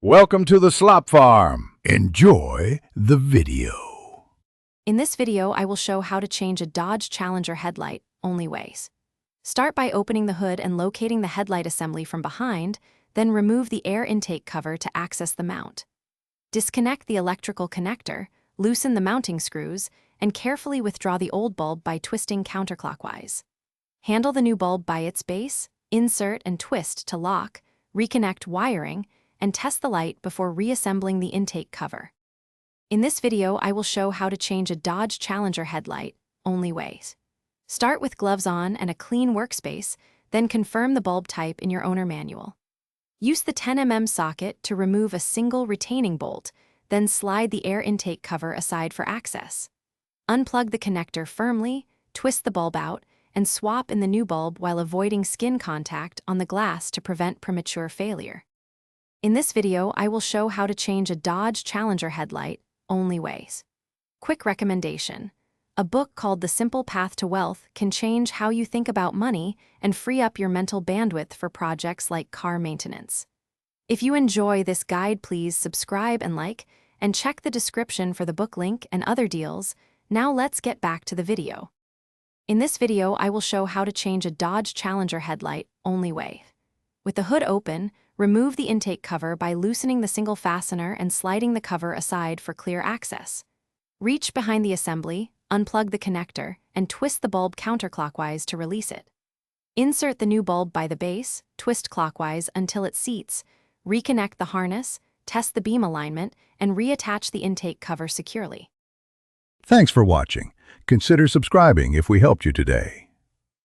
Welcome to the Slop Farm. Enjoy the video. In this video, I will show how to change a Dodge Challenger headlight, only ways. Start by opening the hood and locating the headlight assembly from behind, then remove the air intake cover to access the mount. Disconnect the electrical connector, loosen the mounting screws, and carefully withdraw the old bulb by twisting counterclockwise. Handle the new bulb by its base, insert and twist to lock, reconnect wiring, and test the light before reassembling the intake cover. In this video, I will show how to change a Dodge Challenger headlight, only ways. Start with gloves on and a clean workspace, then confirm the bulb type in your owner manual. Use the 10mm socket to remove a single retaining bolt, then slide the air intake cover aside for access. Unplug the connector firmly, twist the bulb out, and swap in the new bulb while avoiding skin contact on the glass to prevent premature failure. In this video, I will show how to change a Dodge Challenger headlight, only ways. Quick recommendation. A book called The Simple Path to Wealth can change how you think about money and free up your mental bandwidth for projects like car maintenance. If you enjoy this guide, please subscribe and like, and check the description for the book link and other deals. Now let's get back to the video. In this video, I will show how to change a Dodge Challenger headlight, only way. With the hood open, remove the intake cover by loosening the single fastener and sliding the cover aside for clear access. Reach behind the assembly, unplug the connector, and twist the bulb counterclockwise to release it. Insert the new bulb by the base, twist clockwise until it seats, reconnect the harness, test the beam alignment, and reattach the intake cover securely. Thanks for watching. Consider subscribing if we helped you today.